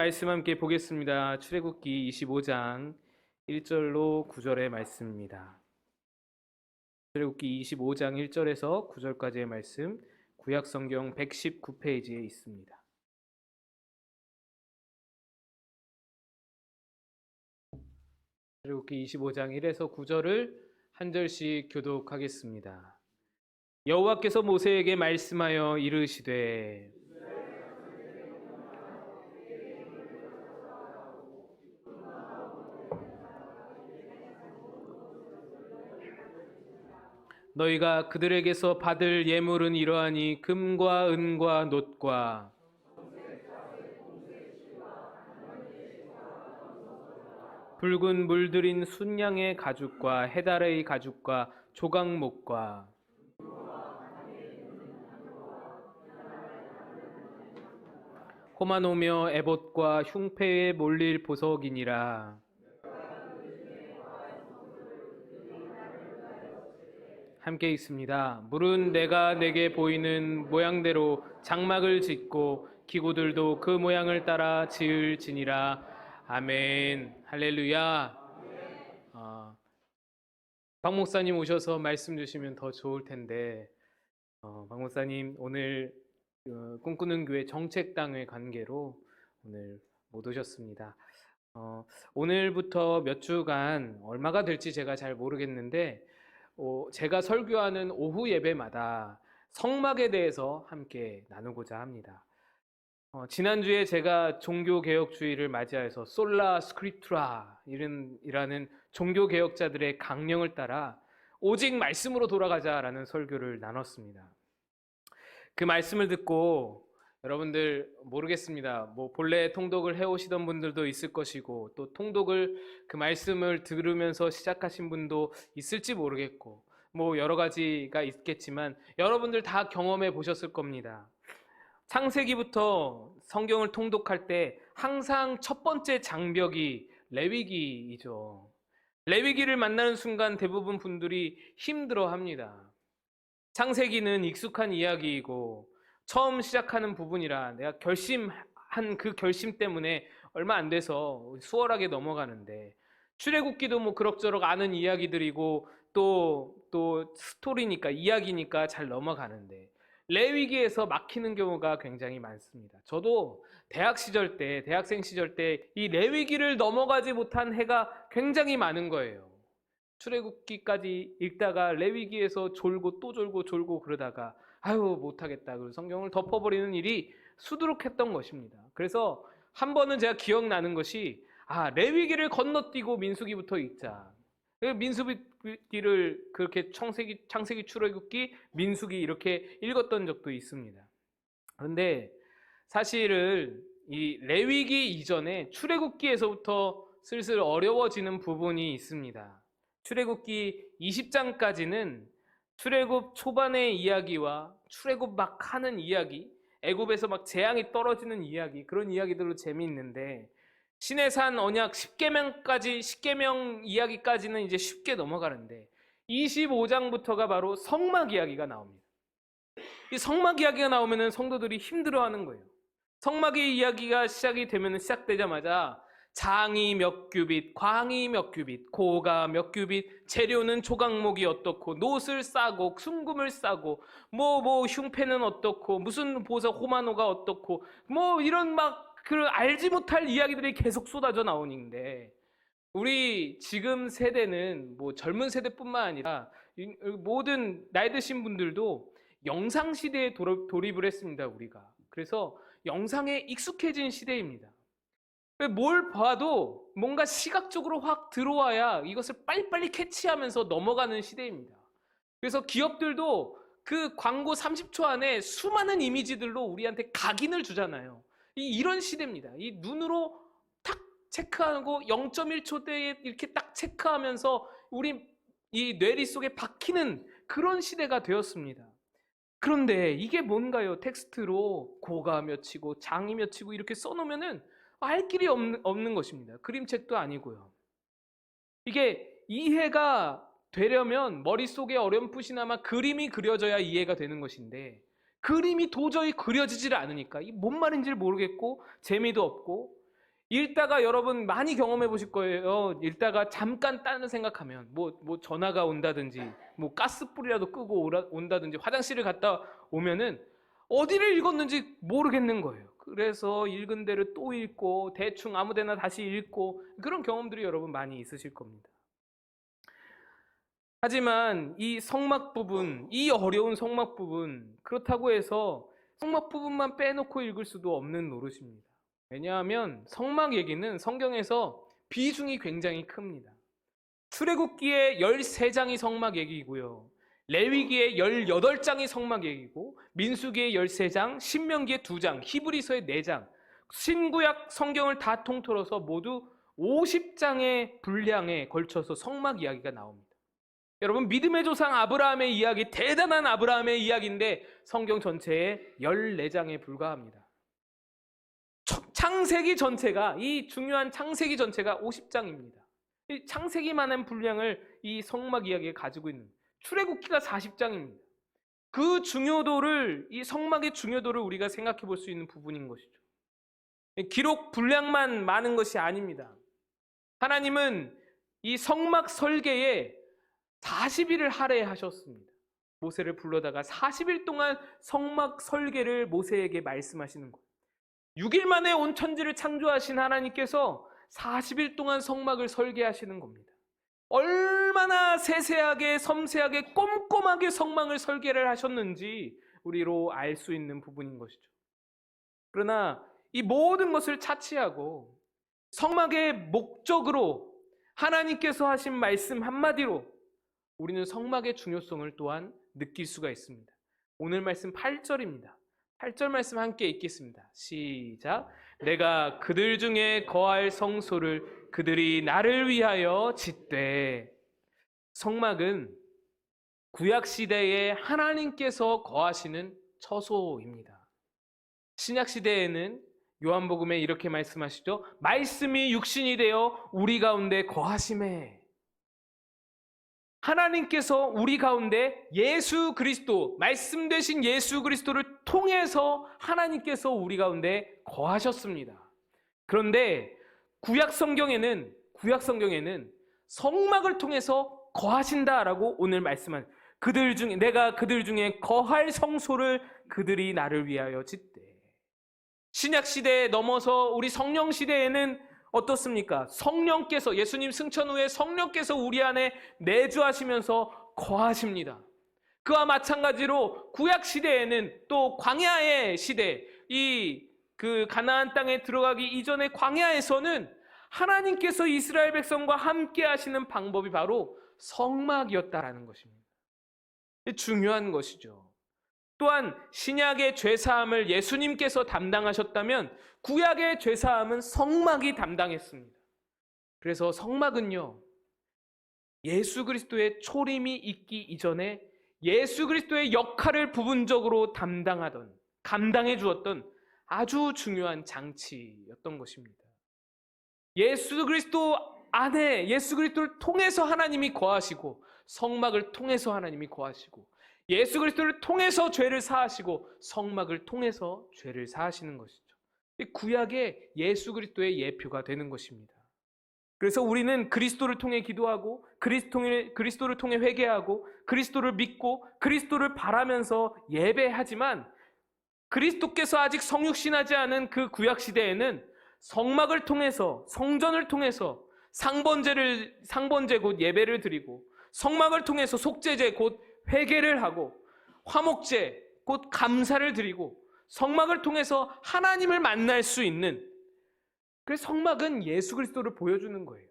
말씀 함께 보겠습니다. 출애굽기 25장 1절로 9절의 말씀입니다. 출애굽기 25장 1절에서 9절까지의 말씀, 구약성경 119페이지에 있습니다. 출애굽기 25장 1에서 9절을 한 절씩 교독하겠습니다. 여호와께서 모세에게 말씀하여 이르시되 너희가 그들에게서 받을 예물은 이러하니 금과 은과 놋과 붉은 물들인 순양의 가죽과 해달의 가죽과 조각목과 호마노며 에봇과 흉패에 몰릴 보석이니라. 함께 있습니다. 물은 내가 내게 보이는 모양대로 장막을 짓고 기구들도 그 모양을 따라 지을지니라. 아멘. 할렐루야. 박 목사님 오셔서 말씀 주시면 더 좋을 텐데 박 목사님 오늘 꿈꾸는 교회 정책당의 관계로 오늘 못 오셨습니다. 오늘부터 몇 주간 얼마가 될지 제가 잘 모르겠는데 제가 설교하는 오후 예배마다 성막에 대해서 함께 나누고자 합니다. 지난주에 제가 종교개혁주의를 맞이해서 솔라 스크립투라 이라는 종교개혁자들의 강령을 따라 오직 말씀으로 돌아가자라는 설교를 나눴습니다. 그 말씀을 듣고 여러분들 모르겠습니다. 본래 통독을 해오시던 분들도 있을 것이고 또 통독을 그 말씀을 들으면서 시작하신 분도 있을지 모르겠고 여러 가지가 있겠지만 여러분들 다 경험해 보셨을 겁니다. 창세기부터 성경을 통독할 때 항상 첫 번째 장벽이 레위기이죠. 레위기를 만나는 순간 대부분 분들이 힘들어합니다. 창세기는 익숙한 이야기이고 처음 시작하는 부분이라 내가 결심한 그 결심 때문에 얼마 안 돼서 수월하게 넘어가는데 출애굽기도 그럭저럭 아는 이야기들이고 또 스토리니까 이야기니까 잘 넘어가는데 레위기에서 막히는 경우가 굉장히 많습니다. 저도 대학생 시절 때 이 레위기를 넘어가지 못한 해가 굉장히 많은 거예요. 출애굽기까지 읽다가 레위기에서 졸고 또 졸고 그러다가 못하겠다. 그리고 성경을 덮어버리는 일이 수두룩했던 것입니다. 그래서 한 번은 제가 기억나는 것이 레위기를 건너뛰고 민수기부터 읽자. 민수기를 그렇게 창세기, 출애굽기, 민수기 이렇게 읽었던 적도 있습니다. 그런데 사실은 이 레위기 이전에 출애굽기에서부터 슬슬 어려워지는 부분이 있습니다. 출애굽기 20장까지는 출애굽 초반의 이야기와 출애굽 막 하는 이야기, 애굽에서 막 재앙이 떨어지는 이야기, 그런 이야기들로 재미있는데 시내산 언약 10계명 이야기까지는 이제 쉽게 넘어가는데 25장부터가 바로 성막 이야기가 나옵니다. 이 성막 이야기가 나오면 성도들이 힘들어하는 거예요. 성막의 이야기가 시작되자마자 장이 몇 규빗, 광이 몇 규빗, 고가 몇 규빗, 재료는 조각목이 어떻고, 놋을 싸고, 순금을 싸고, 흉패는 어떻고, 무슨 보석 호마노가 어떻고, 이런 알지 못할 이야기들이 계속 쏟아져 나오는데, 우리 지금 세대는 젊은 세대뿐만 아니라 모든 나이 드신 분들도 영상 시대에 돌입을 했습니다, 우리가. 그래서 영상에 익숙해진 시대입니다. 뭘 봐도 뭔가 시각적으로 확 들어와야 이것을 빨리빨리 캐치하면서 넘어가는 시대입니다. 그래서 기업들도 그 광고 30초 안에 수많은 이미지들로 우리한테 각인을 주잖아요. 이런 시대입니다. 이 눈으로 탁 체크하고 0.1초대에 이렇게 딱 체크하면서 우리 이 뇌리 속에 박히는 그런 시대가 되었습니다. 그런데 이게 뭔가요? 텍스트로 고가 몇이고 장이 몇이고 이렇게 써놓으면은 알 길이 없는 것입니다. 그림책도 아니고요. 이게 이해가 되려면 머릿속에 어렴풋이나마 그림이 그려져야 이해가 되는 것인데 그림이 도저히 그려지질 않으니까 이게 뭔 말인지를 모르겠고 재미도 없고 읽다가 여러분 많이 경험해 보실 거예요. 읽다가 잠깐 딴 생각하면 뭐 전화가 온다든지 뭐 가스불이라도 끄고 온다든지 화장실을 갔다 오면은 어디를 읽었는지 모르겠는 거예요. 그래서 읽은 대로 또 읽고 대충 아무 데나 다시 읽고 그런 경험들이 여러분 많이 있으실 겁니다. 하지만 이 성막 부분, 이 어려운 성막 부분, 그렇다고 해서 성막 부분만 빼놓고 읽을 수도 없는 노릇입니다. 왜냐하면 성막 얘기는 성경에서 비중이 굉장히 큽니다. 출애굽기에 13장이 성막 얘기이고요. 레위기에 18장이 성막 얘기고, 민수기에 13장, 신명기에 2장, 히브리서에 4장, 신구약 성경을 다 통틀어서 모두 50장의 분량에 걸쳐서 성막 이야기가 나옵니다. 여러분, 믿음의 조상 아브라함의 이야기, 대단한 아브라함의 이야기인데 성경 전체에 14장에 불과합니다. 창세기 전체가, 이 중요한 창세기 전체가 50장입니다. 이 창세기만한 분량을 이 성막 이야기에 가지고 있는, 출애굽기가 40장입니다. 그 중요도를, 이 성막의 중요도를 우리가 생각해 볼 수 있는 부분인 것이죠. 기록 분량만 많은 것이 아닙니다. 하나님은 이 성막 설계에 40일을 할애하셨습니다. 모세를 불러다가 40일 동안 성막 설계를 모세에게 말씀하시는 거예요. 6일 만에 온 천지를 창조하신 하나님께서 40일 동안 성막을 설계하시는 겁니다. 얼마나 세세하게 섬세하게 꼼꼼하게 성막을 설계를 하셨는지 우리로 알 수 있는 부분인 것이죠. 그러나 이 모든 것을 차치하고 성막의 목적으로 하나님께서 하신 말씀 한마디로 우리는 성막의 중요성을 또한 느낄 수가 있습니다. 오늘 말씀 8절입니다. 8절 말씀 함께 읽겠습니다. 시작. 내가 그들 중에 거할 성소를 그들이 나를 위하여 짓되. 성막은 구약시대에 하나님께서 거하시는 처소입니다. 신약시대에는 요한복음에 이렇게 말씀하시죠. 말씀이 육신이 되어 우리 가운데 거하심에. 하나님께서 우리 가운데 예수 그리스도, 말씀 되신 예수 그리스도를 통해서 하나님께서 우리 가운데 거하셨습니다. 그런데 구약 성경에는 성막을 통해서 거하신다라고 오늘 말씀한, 그들 중에 내가 그들 중에 거할 성소를 그들이 나를 위하여 짓되. 신약 시대에 넘어서 우리 성령 시대에는 어떻습니까? 성령께서, 예수님 승천 후에 성령께서 우리 안에 내주하시면서 거하십니다. 그와 마찬가지로 구약 시대에는 또 광야의 시대, 그 가나안 땅에 들어가기 이전의 광야에서는 하나님께서 이스라엘 백성과 함께 하시는 방법이 바로 성막이었다라는 것입니다. 중요한 것이죠. 또한 신약의 죄사함을 예수님께서 담당하셨다면 구약의 죄사함은 성막이 담당했습니다. 그래서 성막은요, 예수 그리스도의 초림이 있기 이전에 예수 그리스도의 역할을 부분적으로 감당해 주었던 아주 중요한 장치였던 것입니다. 예수 그리스도 안에, 예수 그리스도를 통해서 하나님이 거하시고, 성막을 통해서 하나님이 거하시고, 예수 그리스도를 통해서 죄를 사하시고, 성막을 통해서 죄를 사하시는 것이죠. 구약의 예수 그리스도의 예표가 되는 것입니다. 그래서 우리는 그리스도를 통해 기도하고, 그리스도를 통해 회개하고, 그리스도를 믿고, 그리스도를 바라면서 예배하지만, 그리스도께서 아직 성육신하지 않은 그 구약 시대에는 성막을 통해서, 성전을 통해서 상번제 곧 예배를 드리고, 성막을 통해서 속죄제 곧 회개를 하고, 화목제 곧 감사를 드리고, 성막을 통해서 하나님을 만날 수 있는, 그래서 성막은 예수 그리스도를 보여주는 거예요.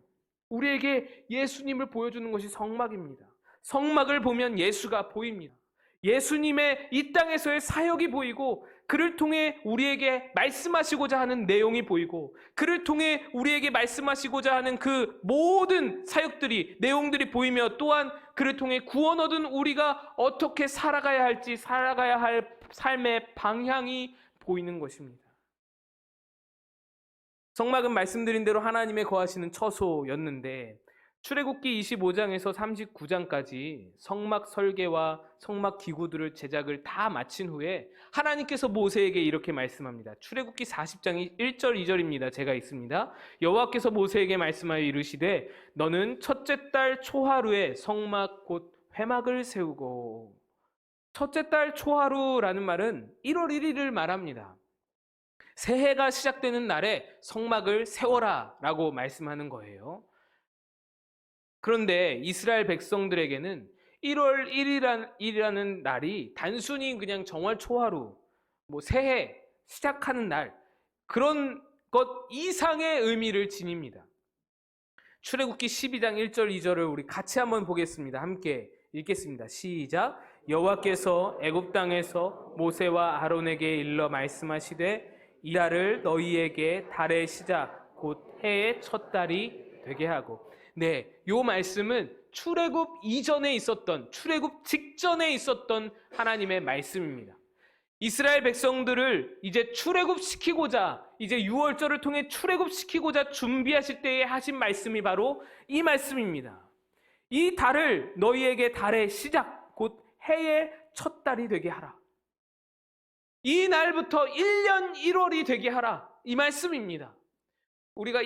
우리에게 예수님을 보여주는 것이 성막입니다. 성막을 보면 예수가 보입니다. 예수님의 이 땅에서의 사역이 보이고, 그를 통해 우리에게 말씀하시고자 하는 내용이 보이고, 그를 통해 우리에게 말씀하시고자 하는 그 모든 사역들이, 내용들이 보이며, 또한 그를 통해 구원 얻은 우리가 어떻게 살아가야 할지, 살아가야 할 삶의 방향이 보이는 것입니다. 성막은 말씀드린 대로 하나님의 거하시는 처소였는데, 출애굽기 25장에서 39장까지 성막 설계와 성막 기구들을 제작을 다 마친 후에 하나님께서 모세에게 이렇게 말씀합니다. 출애굽기 40장 1절 2절입니다. 제가 읽습니다. 여호와께서 모세에게 말씀하여 이르시되 너는 첫째 달 초하루에 성막 곧 회막을 세우고, 첫째 달 초하루라는 말은 1월 1일을 말합니다. 새해가 시작되는 날에 성막을 세워라 라고 말씀하는 거예요. 그런데 이스라엘 백성들에게는 1월 1일이라는 날이 단순히 그냥 정월 초하루, 새해 시작하는 날, 그런 것 이상의 의미를 지닙니다. 출애굽기 12장 1절 2절을 우리 같이 한번 보겠습니다. 함께 읽겠습니다. 시작. 여호와께서 애굽 땅에서 모세와 아론에게 일러 말씀하시되 이 달을 너희에게 달의 시작 곧 해의 첫 달이 되게 하고. 네, 요 말씀은 출애굽 이전에 있었던, 출애굽 직전에 있었던 하나님의 말씀입니다. 이스라엘 백성들을 이제 출애굽시키고자, 이제 유월절을 통해 출애굽시키고자 준비하실 때에 하신 말씀이 바로 이 말씀입니다. 이 달을 너희에게 달의 시작 곧 해의 첫 달이 되게 하라. 이 날부터 1년 1월이 되게 하라, 이 말씀입니다. 우리가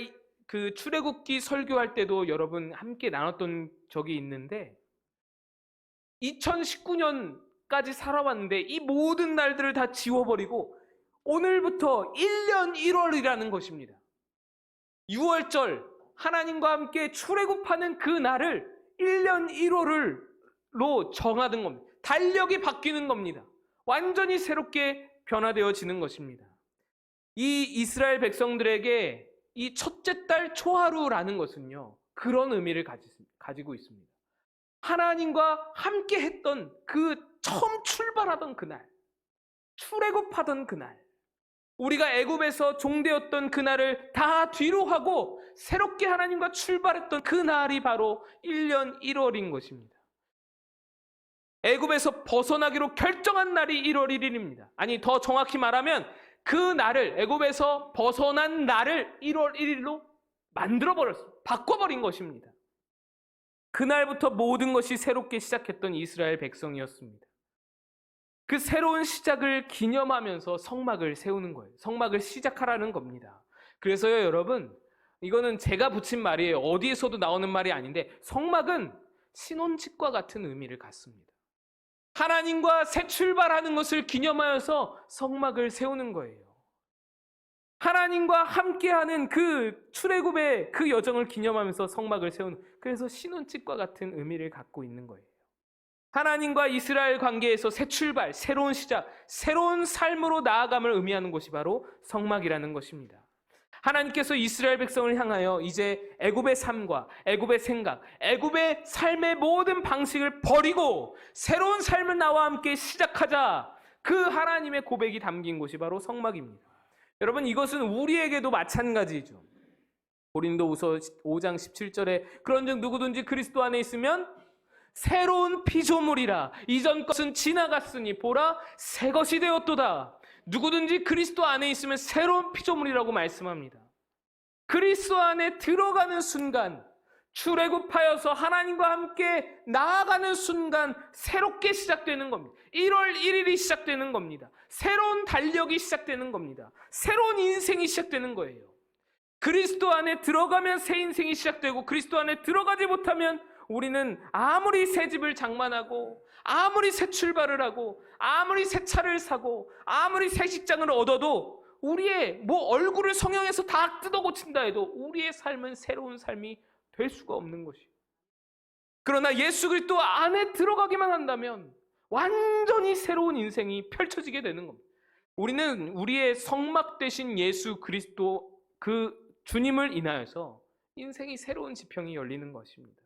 그 출애굽기 설교할 때도 여러분 함께 나눴던 적이 있는데 2019년까지 살아왔는데 이 모든 날들을 다 지워버리고 오늘부터 1년 1월이라는 것입니다. 6월절 하나님과 함께 출애굽하는 그 날을 1년 1월로 정하는 겁니다. 달력이 바뀌는 겁니다. 완전히 새롭게 변화되어지는 것입니다. 이 이스라엘 백성들에게 이 첫째 달 초하루라는 것은요, 그런 의미를 가지고 있습니다. 하나님과 함께 했던 그 처음 출발하던 그날, 출애굽하던 그날, 우리가 애굽에서 종되었던 그날을 다 뒤로 하고 새롭게 하나님과 출발했던 그날이 바로 1년 1월인 것입니다. 애굽에서 벗어나기로 결정한 날이 1월 1일입니다. 아니, 더 정확히 말하면 그 날을, 애굽에서 벗어난 날을 1월 1일로 만들어버렸습니다. 바꿔버린 것입니다. 그날부터 모든 것이 새롭게 시작했던 이스라엘 백성이었습니다. 그 새로운 시작을 기념하면서 성막을 세우는 거예요. 성막을 시작하라는 겁니다. 그래서요, 여러분, 이거는 제가 붙인 말이에요. 어디에서도 나오는 말이 아닌데 성막은 신혼집과 같은 의미를 갖습니다. 하나님과 새 출발하는 것을 기념하여서 성막을 세우는 거예요. 하나님과 함께하는 그 출애굽의 그 여정을 기념하면서 성막을 세우는, 그래서 신혼집과 같은 의미를 갖고 있는 거예요. 하나님과 이스라엘 관계에서 새 출발, 새로운 시작, 새로운 삶으로 나아감을 의미하는 것이 바로 성막이라는 것입니다. 하나님께서 이스라엘 백성을 향하여 이제 애굽의 삶과 애굽의 생각, 애굽의 삶의 모든 방식을 버리고 새로운 삶을 나와 함께 시작하자, 그 하나님의 고백이 담긴 곳이 바로 성막입니다. 여러분, 이것은 우리에게도 마찬가지죠. 고린도후서 5장 17절에 그런즉 누구든지 그리스도 안에 있으면 새로운 피조물이라, 이전 것은 지나갔으니 보라 새 것이 되었도다. 누구든지 그리스도 안에 있으면 새로운 피조물이라고 말씀합니다. 그리스도 안에 들어가는 순간, 출애굽하여서 하나님과 함께 나아가는 순간 새롭게 시작되는 겁니다. 1월 1일이 시작되는 겁니다. 새로운 달력이 시작되는 겁니다. 새로운 인생이 시작되는 거예요. 그리스도 안에 들어가면 새 인생이 시작되고, 그리스도 안에 들어가지 못하면 우리는 아무리 새 집을 장만하고, 아무리 새 출발을 하고, 아무리 새 차를 사고, 아무리 새 직장을 얻어도 우리의 얼굴을 성형해서 다 뜯어 고친다 해도 우리의 삶은 새로운 삶이 될 수가 없는 것이에요. 그러나 예수 그리스도 안에 들어가기만 한다면 완전히 새로운 인생이 펼쳐지게 되는 겁니다. 우리는 우리의 성막 되신 예수 그리스도 그 주님을 인하여서 인생이 새로운 지평이 열리는 것입니다.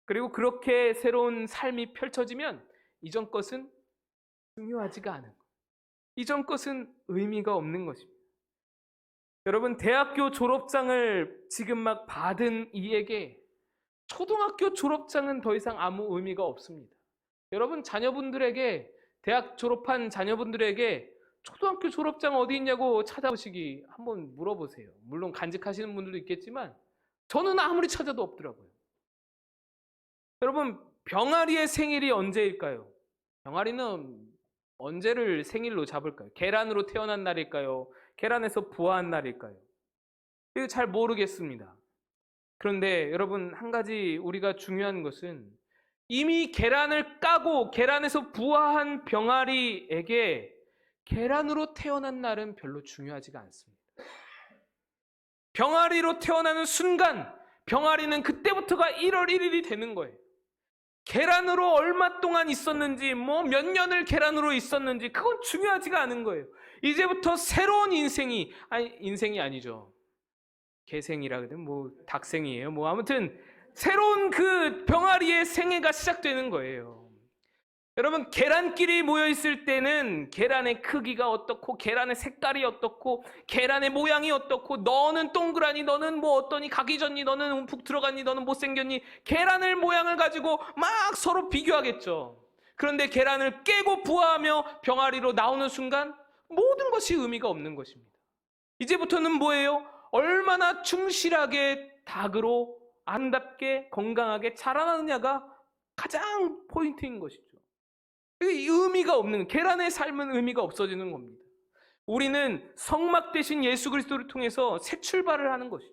그리고 그렇게 새로운 삶이 펼쳐지면 이전 것은 중요하지가 않은 것, 이전 것은 의미가 없는 것입니다. 여러분, 대학교 졸업장을 지금 막 받은 이에게 초등학교 졸업장은 더 이상 아무 의미가 없습니다. 여러분, 자녀분들에게, 대학 졸업한 자녀분들에게 초등학교 졸업장 어디 있냐고 찾아보시기 한번 물어보세요. 물론 간직하시는 분들도 있겠지만 저는 아무리 찾아도 없더라고요. 여러분, 병아리의 생일이 언제일까요? 병아리는 언제를 생일로 잡을까요? 계란으로 태어난 날일까요? 계란에서 부화한 날일까요? 이거 잘 모르겠습니다. 그런데 여러분, 한 가지 우리가 중요한 것은 이미 계란을 까고 계란에서 부화한 병아리에게 계란으로 태어난 날은 별로 중요하지가 않습니다. 병아리로 태어나는 순간 병아리는 그때부터가 1월 1일이 되는 거예요. 계란으로 얼마 동안 있었는지, 몇 년을 계란으로 있었는지, 그건 중요하지가 않은 거예요. 이제부터 새로운 인생이 아니죠. 개생이라 그러든 닭생이에요. 아무튼 새로운 그 병아리의 생애가 시작되는 거예요. 여러분, 계란끼리 모여있을 때는 계란의 크기가 어떻고 계란의 색깔이 어떻고 계란의 모양이 어떻고 너는 동그라니 너는 어떠니 가기 전니 너는 움푹 들어갔니 너는 못생겼니 계란을 모양을 가지고 막 서로 비교하겠죠. 그런데 계란을 깨고 부화하며 병아리로 나오는 순간 모든 것이 의미가 없는 것입니다. 이제부터는 뭐예요? 얼마나 충실하게 닭으로 아름답게 건강하게 자라나느냐가 가장 포인트인 것이죠. 의미가 없는, 계란의 삶은 의미가 없어지는 겁니다. 우리는 성막 대신 예수 그리스도를 통해서 새 출발을 하는 것이죠.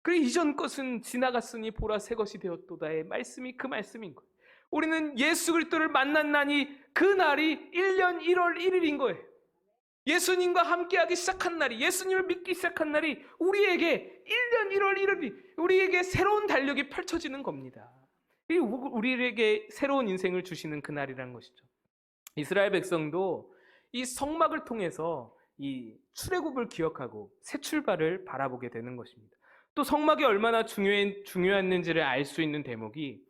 그리고 이전 것은 지나갔으니 보라 새 것이 되었도다의 말씀이 그 말씀인 거예요. 우리는 예수 그리스도를 만난 날이 그 날이 1년 1월 1일인 거예요. 예수님과 함께하기 시작한 날이, 예수님을 믿기 시작한 날이 우리에게 1년 1월 1일이 우리에게 새로운 달력이 펼쳐지는 겁니다. 우리에게 새로운 인생을 주시는 그날이라는 것이죠. 이스라엘 백성도 이 성막을 통해서 이 출애굽을 기억하고 새 출발을 바라보게 되는 것입니다. 또 성막이 얼마나 중요했는지를 알 수 있는 대목이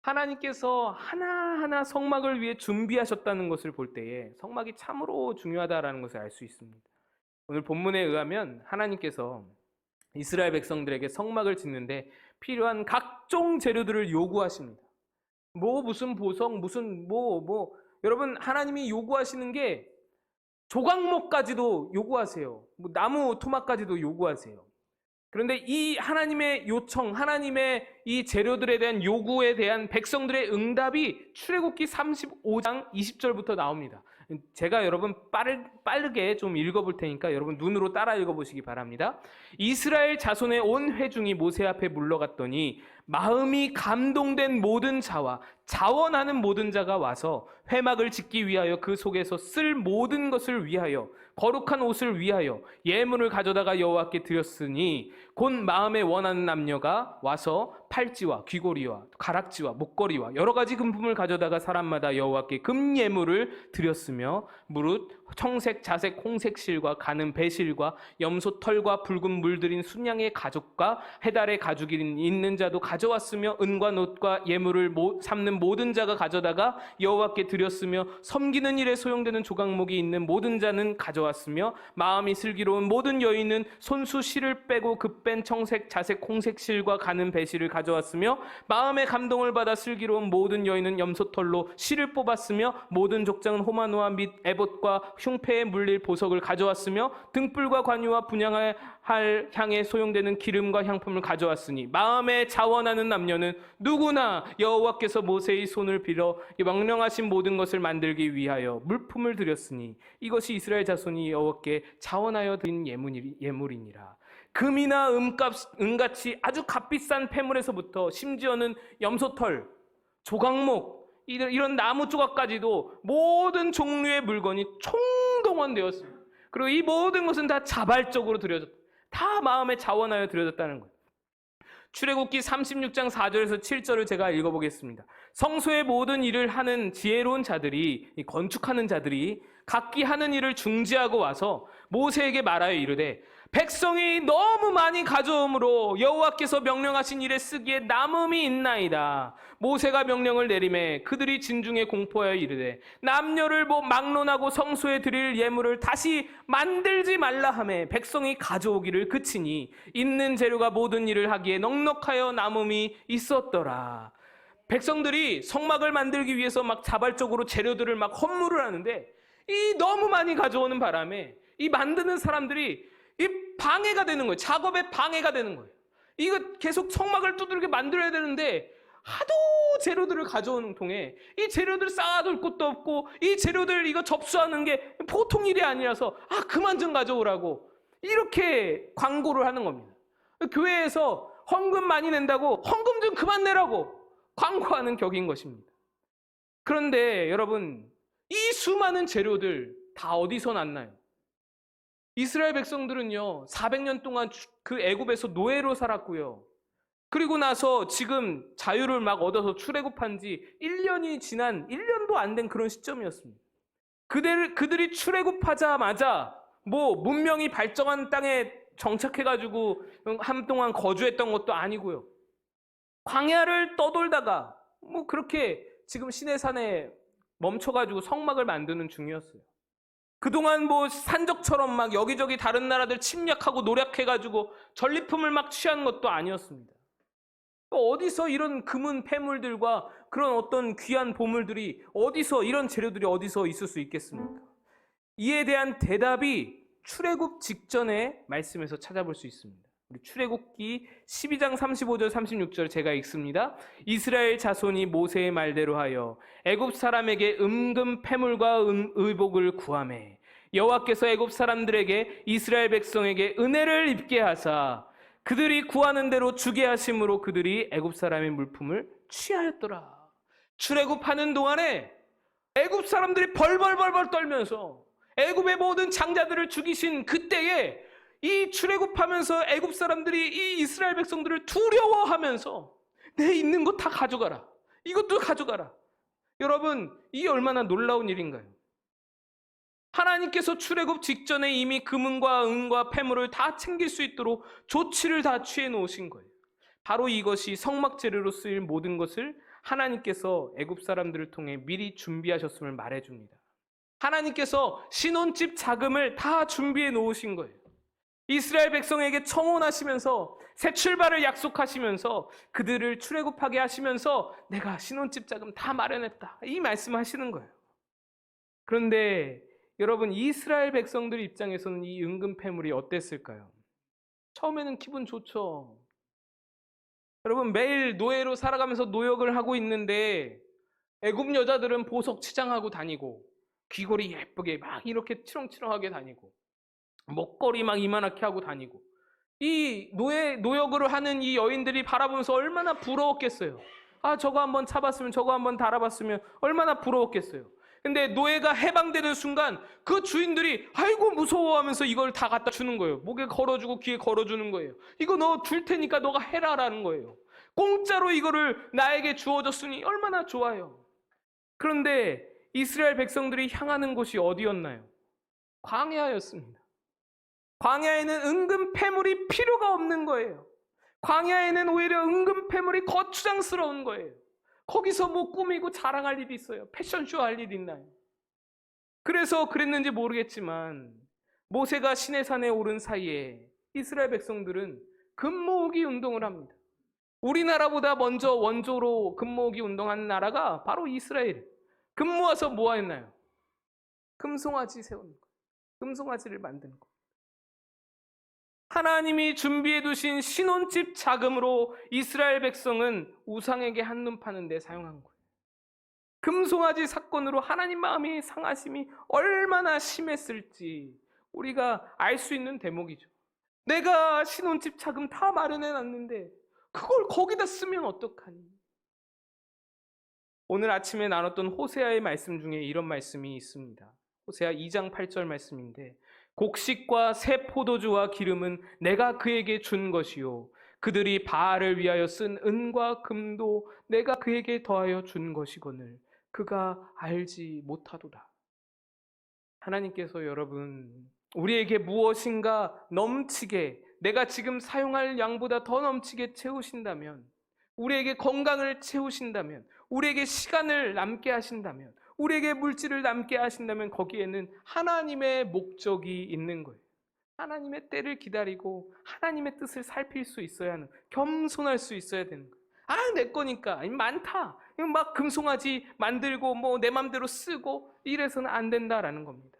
하나님께서 하나하나 성막을 위해 준비하셨다는 것을 볼 때에 성막이 참으로 중요하다는 것을 알 수 있습니다. 오늘 본문에 의하면 하나님께서 이스라엘 백성들에게 성막을 짓는데 필요한 각종 재료들을 요구하십니다. 무슨 보석, 여러분, 하나님이 요구하시는 게 조각목까지도 요구하세요. 나무 토막까지도 요구하세요. 그런데 이 하나님의 요청, 하나님의 이 재료들에 대한 요구에 대한 백성들의 응답이 출애굽기 35장 20절부터 나옵니다. 제가 여러분 빠르게 좀 읽어볼 테니까 여러분 눈으로 따라 읽어보시기 바랍니다. 이스라엘 자손의 온 회중이 모세 앞에 물러갔더니 마음이 감동된 모든 자와 자원하는 모든 자가 와서 회막을 짓기 위하여 그 속에서 쓸 모든 것을 위하여 거룩한 옷을 위하여 예물을 가져다가 여호와께 드렸으니 곧 마음에 원하는 남녀가 와서 팔찌와 귀고리와 가락지와 목걸이와 여러 가지 금품을 가져다가 사람마다 여호와께 금예물을 드렸으며 무릇 청색, 자색, 홍색 실과 가는 배실과 염소 털과 붉은 물들인 순양의 가죽과 해달의 가죽이 있는 자도 가져왔으며 은과 놋과 예물을 삼는 모든 자가 가져다가 여호와께 드렸으며 섬기는 일에 소용되는 조각목이 있는 모든 자는 가져왔으며 마음이 슬기로운 모든 여인은 손수 실을 빼고 급뺀 청색, 자색, 홍색 실과 가는 배실을 가져왔으며 마음의 감동을 받아 슬기로운 모든 여인은 염소털로 실을 뽑았으며 모든 족장은 호마노아 및 에봇과 흉패에 물릴 보석을 가져왔으며 등불과 관유와 분향할 향에 소용되는 기름과 향품을 가져왔으니 마음에 자원하는 남녀는 누구나 여호와께서 모세의 손을 빌어 명령하신 모든 것을 만들기 위하여 물품을 드렸으니 이것이 이스라엘 자손이 여호와께 자원하여 드린 예물이니라. 금이나 은같이 아주 값비싼 폐물에서부터 심지어는 염소털, 조각목, 이런 나무 조각까지도 모든 종류의 물건이 총동원되었습니다. 그리고 이 모든 것은 다 자발적으로 드려졌다. 다 마음에 자원하여 드려졌다는 거예요. 출애굽기 36장 4절에서 7절을 제가 읽어보겠습니다. 성소의 모든 일을 하는 지혜로운 자들이, 건축하는 자들이 각기 하는 일을 중지하고 와서 모세에게 말하여 이르되 백성이 너무 많이 가져옴으로 여호와께서 명령하신 일에 쓰기에 남음이 있나이다. 모세가 명령을 내리매 그들이 진중에 공포하여 이르되 남녀를 막론하고 성소에 드릴 예물을 다시 만들지 말라 하매 백성이 가져오기를 그치니 있는 재료가 모든 일을 하기에 넉넉하여 남음이 있었더라. 백성들이 성막을 만들기 위해서 막 자발적으로 재료들을 막 헌물을 하는데 이 너무 많이 가져오는 바람에 이 만드는 사람들이 이 방해가 되는 거예요. 작업에 방해가 되는 거예요. 이거 계속 성막을 두들겨 만들어야 되는데 하도 재료들을 가져오는 통에 이 재료들 쌓아둘 곳도 없고 이 재료들 이거 접수하는 게 보통 일이 아니라서 그만 좀 가져오라고 이렇게 광고를 하는 겁니다. 교회에서 헌금 많이 낸다고 헌금 좀 그만 내라고 광고하는 격인 것입니다. 그런데 여러분, 이 수많은 재료들 다 어디서 났나요? 이스라엘 백성들은요 400년 동안 그 애굽에서 노예로 살았고요. 그리고 나서 지금 자유를 막 얻어서 출애굽한 지 1년이 지난 1년도 안 된 그런 시점이었습니다. 그들이 출애굽하자마자 뭐 문명이 발전한 땅에 정착해가지고 한동안 거주했던 것도 아니고요. 광야를 떠돌다가 뭐 그렇게 지금 시내산에 멈춰가지고 성막을 만드는 중이었어요. 그동안 뭐 산적처럼 막 여기저기 다른 나라들 침략하고 노력해가지고 전리품을 막 취한 것도 아니었습니다. 어디서 이런 금은 폐물들과 그런 어떤 귀한 보물들이 어디서 이런 재료들이 어디서 있을 수 있겠습니까? 이에 대한 대답이 출애굽 직전의 말씀에서 찾아볼 수 있습니다. 우리 출애굽기 12장 35절 36절 제가 읽습니다. 이스라엘 자손이 모세의 말대로 하여 애굽 사람에게 은금 폐물과 의복을 구하매 여호와께서 애굽 사람들에게 이스라엘 백성에게 은혜를 입게 하사 그들이 구하는 대로 주게 하심으로 그들이 애굽 사람의 물품을 취하였더라. 출애굽하는 동안에 애굽 사람들이 벌벌벌벌 떨면서 애굽의 모든 장자들을 죽이신 그때에 이 출애굽하면서 애굽 사람들이 이 이스라엘 백성들을 두려워하면서 내 있는 거 다 가져가라. 이것도 가져가라. 여러분, 이게 얼마나 놀라운 일인가요? 하나님께서 출애굽 직전에 이미 금은과 은과 폐물을 다 챙길 수 있도록 조치를 다 취해 놓으신 거예요. 바로 이것이 성막 재료로 쓰일 모든 것을 하나님께서 애굽 사람들을 통해 미리 준비하셨음을 말해줍니다. 하나님께서 신혼집 자금을 다 준비해 놓으신 거예요. 이스라엘 백성에게 청혼하시면서 새 출발을 약속하시면서 그들을 출애굽하게 하시면서 내가 신혼집 자금 다 마련했다. 이 말씀하시는 거예요. 그런데 여러분, 이스라엘 백성들 입장에서는 이 은금 폐물이 어땠을까요? 처음에는 기분 좋죠. 여러분, 매일 노예로 살아가면서 노역을 하고 있는데 애굽 여자들은 보석 치장하고 다니고 귀걸이 예쁘게 막 이렇게 치렁치렁하게 다니고 목걸이 막 이만하게 하고 다니고 이 노역을 하는 이 여인들이 바라보면서 얼마나 부러웠겠어요. 저거 한번 차봤으면 저거 한번 달아봤으면 얼마나 부러웠겠어요. 근데 노예가 해방되는 순간 그 주인들이 아이고 무서워하면서 이걸 다 갖다 주는 거예요. 목에 걸어주고 귀에 걸어주는 거예요. 이거 너 줄 테니까 너가 해라라는 거예요. 공짜로 이거를 나에게 주어졌으니 얼마나 좋아요. 그런데 이스라엘 백성들이 향하는 곳이 어디였나요? 광야였습니다. 광야에는 은금 폐물이 필요가 없는 거예요. 광야에는 오히려 은금 폐물이 거추장스러운 거예요. 거기서 뭐 꾸미고 자랑할 일이 있어요? 패션쇼 할 일 있나요? 그래서 그랬는지 모르겠지만 모세가 시내산에 오른 사이에 이스라엘 백성들은 금 모으기 운동을 합니다. 우리나라보다 먼저 원조로 금 모으기 운동하는 나라가 바로 이스라엘. 금 모아서 뭐 했나요? 금송아지 세우는 거예요. 금송아지를 만드는 거예요. 하나님이 준비해 두신 신혼집 자금으로 이스라엘 백성은 우상에게 한눈 파는 데 사용한 거예요. 금송아지 사건으로 하나님 마음이 상하심이 얼마나 심했을지 우리가 알 수 있는 대목이죠. 내가 신혼집 자금 다 마련해 놨는데 그걸 거기다 쓰면 어떡하니? 오늘 아침에 나눴던 호세아의 말씀 중에 이런 말씀이 있습니다. 호세아 2장 8절 말씀인데 곡식과 새 포도주와 기름은 내가 그에게 준 것이요 그들이 바알을 위하여 쓴 은과 금도 내가 그에게 더하여 준 것이거늘 그가 알지 못하도다. 하나님께서 여러분 우리에게 무엇인가 넘치게 내가 지금 사용할 양보다 더 넘치게 채우신다면, 우리에게 건강을 채우신다면, 우리에게 시간을 남게 하신다면, 우리에게 물질을 남게 하신다면 거기에는 하나님의 목적이 있는 거예요. 하나님의 때를 기다리고 하나님의 뜻을 살필 수 있어야 하는, 겸손할 수 있어야 되는 거예요. 내 거니까, 많다, 막 금송아지 만들고 뭐 내 맘대로 쓰고 이래서는 안 된다라는 겁니다.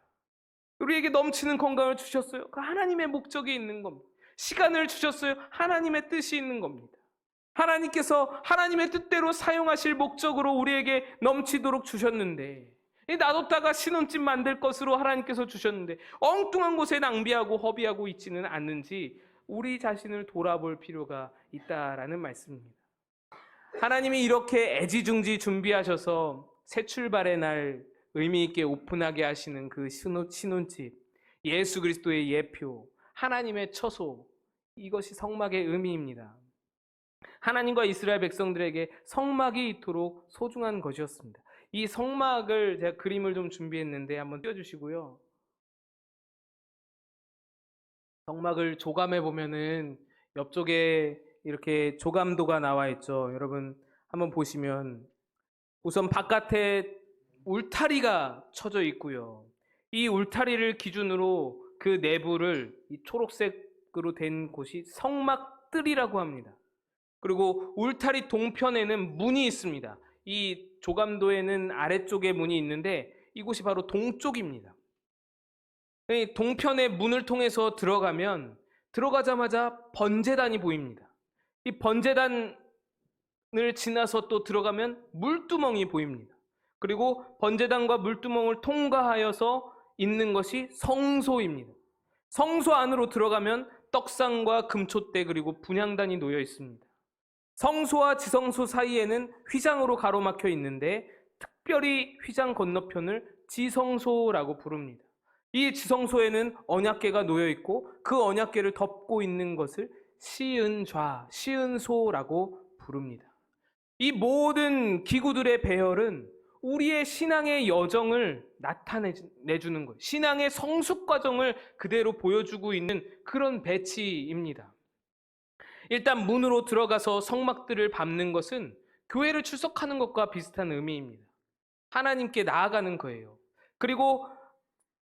우리에게 넘치는 건강을 주셨어요. 그 하나님의 목적이 있는 겁니다. 시간을 주셨어요. 하나님의 뜻이 있는 겁니다. 하나님께서 하나님의 뜻대로 사용하실 목적으로 우리에게 넘치도록 주셨는데, 놔뒀다가 신혼집 만들 것으로 하나님께서 주셨는데 엉뚱한 곳에 낭비하고 허비하고 있지는 않는지 우리 자신을 돌아볼 필요가 있다라는 말씀입니다. 하나님이 이렇게 애지중지 준비하셔서 새 출발의 날 의미 있게 오픈하게 하시는 그 신혼집, 예수 그리스도의 예표, 하나님의 처소, 이것이 성막의 의미입니다. 하나님과 이스라엘 백성들에게 성막이 이토록 소중한 것이었습니다. 이 성막을 제가 그림을 좀 준비했는데 한번 띄워주시고요. 성막을 조감해 보면은 옆쪽에 이렇게 조감도가 나와 있죠. 여러분 한번 보시면 우선 바깥에 울타리가 쳐져 있고요. 이 울타리를 기준으로 그 내부를 이 초록색으로 된 곳이 성막뜰이라고 합니다. 그리고 울타리 동편에는 문이 있습니다. 이 조감도에는 아래쪽에 문이 있는데 이곳이 바로 동쪽입니다. 동편의 문을 통해서 들어가자마자 번제단이 보입니다. 이 번제단을 지나서 또 들어가면 물두멍이 보입니다. 그리고 번제단과 물두멍을 통과하여서 있는 것이 성소입니다. 성소 안으로 들어가면 떡상과 금촛대 그리고 분향단이 놓여 있습니다. 성소와 지성소 사이에는 휘장으로 가로막혀 있는데 특별히 휘장 건너편을 지성소라고 부릅니다. 이 지성소에는 언약궤가 놓여 있고 그 언약궤를 덮고 있는 것을 시은좌, 시은소라고 부릅니다. 이 모든 기구들의 배열은 우리의 신앙의 여정을 나타내주는 거예요. 신앙의 성숙 과정을 그대로 보여주고 있는 그런 배치입니다. 일단 문으로 들어가서 성막들을 밟는 것은 교회를 출석하는 것과 비슷한 의미입니다. 하나님께 나아가는 거예요. 그리고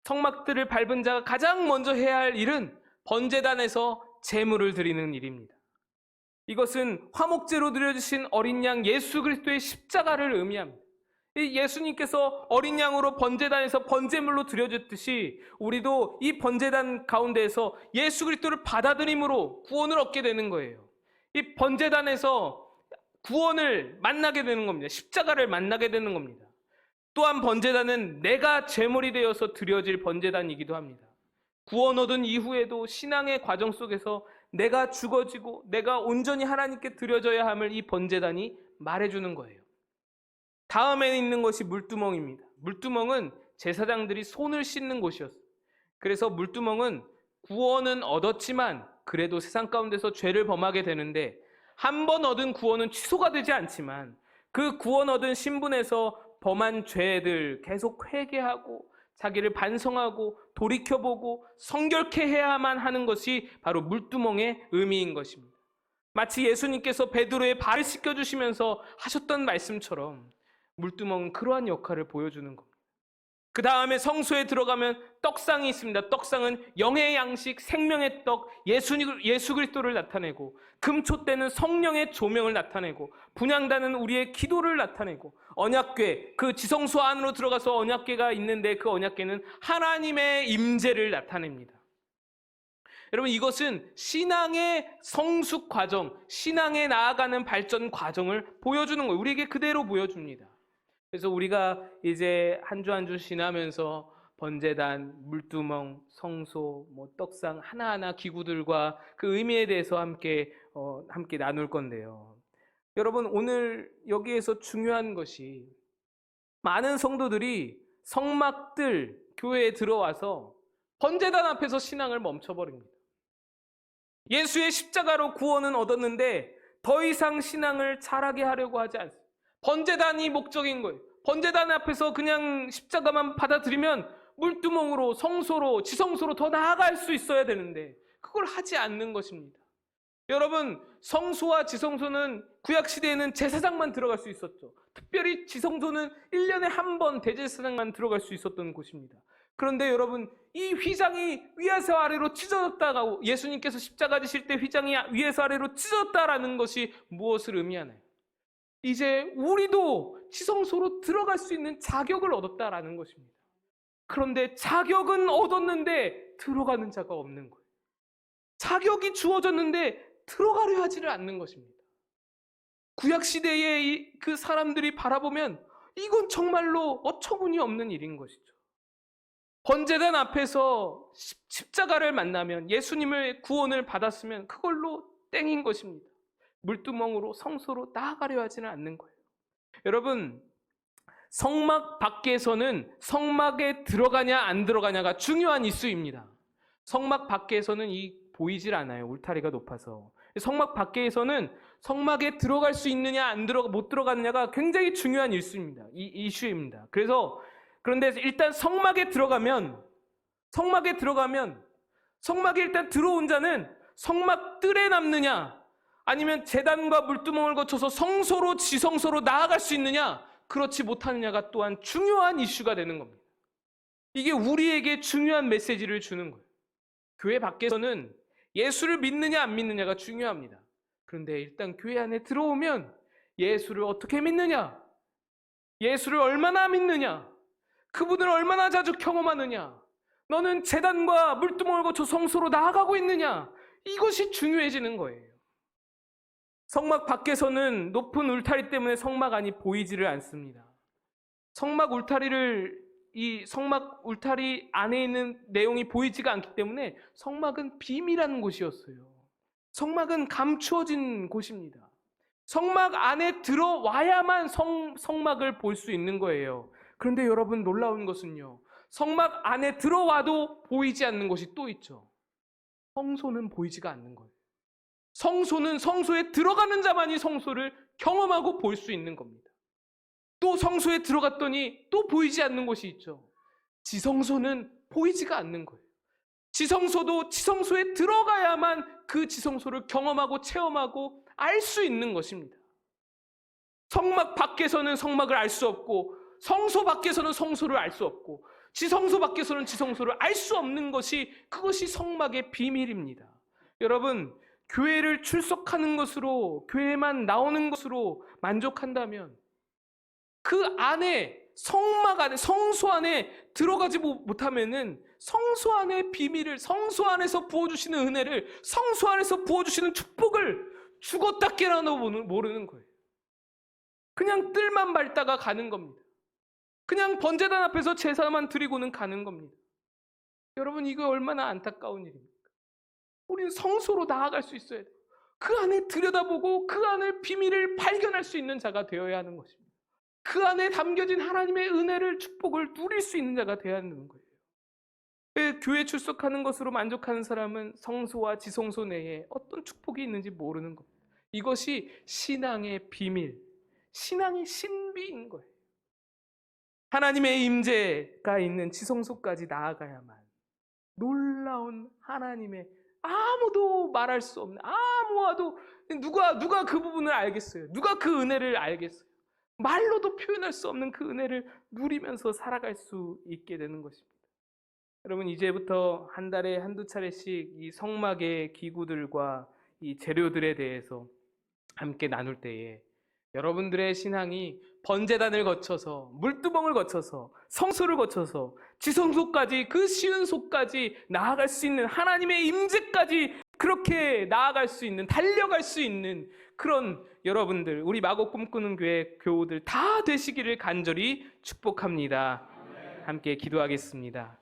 성막들을 밟은 자가 가장 먼저 해야 할 일은 번제단에서 제물을 드리는 일입니다. 이것은 화목제로 드려주신 어린 양 예수 그리스도의 십자가를 의미합니다. 예수님께서 어린 양으로 번제단에서 번제물로 드려졌듯이 우리도 이 번제단 가운데에서 예수 그리스도를 받아들임으로 구원을 얻게 되는 거예요. 이 번제단에서 구원을 만나게 되는 겁니다. 십자가를 만나게 되는 겁니다. 또한 번제단은 내가 제물이 되어서 드려질 번제단이기도 합니다. 구원 얻은 이후에도 신앙의 과정 속에서 내가 죽어지고 내가 온전히 하나님께 드려져야 함을 이 번제단이 말해주는 거예요. 다음에 있는 것이 물두멍입니다. 물두멍은 제사장들이 손을 씻는 곳이었어요. 그래서 물두멍은 구원은 얻었지만 그래도 세상 가운데서 죄를 범하게 되는데 한 번 얻은 구원은 취소가 되지 않지만 그 구원 얻은 신분에서 범한 죄들 계속 회개하고 자기를 반성하고 돌이켜보고 성결케 해야만 하는 것이 바로 물두멍의 의미인 것입니다. 마치 예수님께서 베드로의 발을 씻겨주시면서 하셨던 말씀처럼 물두멍은 그러한 역할을 보여주는 겁니다. 그 다음에 성소에 들어가면 떡상이 있습니다. 떡상은 영의 양식, 생명의 떡, 예수 그리스도를 나타내고, 금촛대는 성령의 조명을 나타내고, 분향단은 우리의 기도를 나타내고, 언약궤, 그 지성소 안으로 들어가서 언약궤가 있는데 그 언약궤는 하나님의 임재를 나타냅니다. 여러분, 이것은 신앙의 성숙 과정, 신앙에 나아가는 발전 과정을 보여주는 거예요. 우리에게 그대로 보여줍니다. 그래서 우리가 이제 한 주 한 주 지나면서 번제단, 물두멍, 성소, 떡상 하나하나 기구들과 그 의미에 대해서 함께 나눌 건데요. 여러분, 오늘 여기에서 중요한 것이 많은 성도들이 성막들 교회에 들어와서 번제단 앞에서 신앙을 멈춰버립니다. 예수의 십자가로 구원은 얻었는데 더 이상 신앙을 자라게 하려고 하지 않습니다. 번제단이 목적인 거예요. 번제단 앞에서 그냥 십자가만 받아들이면 물두멍으로, 성소로, 지성소로 더 나아갈 수 있어야 되는데 그걸 하지 않는 것입니다. 여러분, 성소와 지성소는 구약시대에는 제사장만 들어갈 수 있었죠. 특별히 지성소는 1년에 한 번 대제사장만 들어갈 수 있었던 곳입니다. 그런데 여러분, 이 휘장이 위에서 아래로 찢어졌다가 예수님께서 십자가 지실 때 휘장이 위에서 아래로 찢어졌다라는 것이 무엇을 의미하나요? 이제 우리도 지성소로 들어갈 수 있는 자격을 얻었다라는 것입니다. 그런데 자격은 얻었는데 들어가는 자가 없는 거예요. 자격이 주어졌는데 들어가려 하지를 않는 것입니다. 구약 시대의 그 사람들이 바라보면 이건 정말로 어처구니 없는 일인 것이죠. 번제단 앞에서 십자가를 만나면, 예수님의 구원을 받았으면 그걸로 땡인 것입니다. 물두멍으로 성소로 나아가려 하지는 않는 거예요. 여러분, 성막 밖에서는 성막에 들어가냐 안 들어가냐가 중요한 이슈입니다. 성막 밖에서는 보이질 않아요. 울타리가 높아서. 성막 밖에서는 성막에 들어갈 수 있느냐 못 들어가느냐가 굉장히 중요한 이슈입니다. 그런데 일단 성막에 들어가면 성막에 일단 들어온 자는 성막 뜰에 남느냐, 아니면 제단과 물두멍을 거쳐서 성소로 지성소로 나아갈 수 있느냐, 그렇지 못하느냐가 또한 중요한 이슈가 되는 겁니다. 이게 우리에게 중요한 메시지를 주는 거예요. 교회 밖에서는 예수를 믿느냐 안 믿느냐가 중요합니다. 그런데 일단 교회 안에 들어오면 예수를 어떻게 믿느냐, 예수를 얼마나 믿느냐, 그분을 얼마나 자주 경험하느냐, 너는 제단과 물두멍을 거쳐 성소로 나아가고 있느냐, 이것이 중요해지는 거예요. 성막 밖에서는 높은 울타리 때문에 성막 안이 보이지를 않습니다. 성막 울타리 안에 있는 내용이 보이지가 않기 때문에 성막은 비밀한 곳이었어요. 성막은 감추어진 곳입니다. 성막 안에 들어와야만 성막을 볼 수 있는 거예요. 그런데 여러분, 놀라운 것은요, 성막 안에 들어와도 보이지 않는 곳이 또 있죠. 성소는 보이지가 않는 거예요. 성소는 성소에 들어가는 자만이 성소를 경험하고 볼 수 있는 겁니다. 또 성소에 들어갔더니 또 보이지 않는 곳이 있죠. 지성소는 보이지가 않는 거예요. 지성소도 지성소에 들어가야만 그 지성소를 경험하고 체험하고 알 수 있는 것입니다. 성막 밖에서는 성막을 알 수 없고, 성소 밖에서는 성소를 알 수 없고, 지성소 밖에서는 지성소를 알 수 없는 것이, 그것이 성막의 비밀입니다. 여러분, 교회를 출석하는 것으로, 교회만 나오는 것으로 만족한다면 그 안에, 성막 안에, 성소 안에 들어가지 못하면은 성소 안의 비밀을, 성소 안에서 부어주시는 은혜를, 성소 안에서 부어주시는 축복을 죽었다 깨어나도 모르는 거예요. 그냥 뜰만 밟다가 가는 겁니다. 그냥 번제단 앞에서 제사만 드리고는 가는 겁니다. 여러분, 이거 얼마나 안타까운 일입니까? 우리는 성소로 나아갈 수 있어야 돼요. 그 안에 들여다보고 그 안의 비밀을 발견할 수 있는 자가 되어야 하는 것입니다. 그 안에 담겨진 하나님의 은혜를, 축복을 누릴 수 있는 자가 되어야 하는 거예요. 교회 출석하는 것으로 만족하는 사람은 성소와 지성소 내에 어떤 축복이 있는지 모르는 겁니다. 이것이 신앙의 비밀, 신앙의 신비인 거예요. 하나님의 임재가 있는 지성소까지 나아가야만 놀라운 하나님의, 아무도 말할 수 없는, 누가 그 부분을 알겠어요? 누가 그 은혜를 알겠어요? 말로도 표현할 수 없는 그 은혜를 누리면서 살아갈 수 있게 되는 것입니다. 여러분, 이제부터 한 달에 한두 차례씩 이 성막의 기구들과 이 재료들에 대해서 함께 나눌 때에 여러분들의 신앙이 번제단을 거쳐서, 물두멍을 거쳐서, 성소를 거쳐서 지성소까지, 그 쉬운 소까지 나아갈 수 있는, 하나님의 임재까지 그렇게 나아갈 수 있는, 달려갈 수 있는 그런 여러분들, 우리 마곡 꿈꾸는 교회 교우들 다 되시기를 간절히 축복합니다. 함께 기도하겠습니다.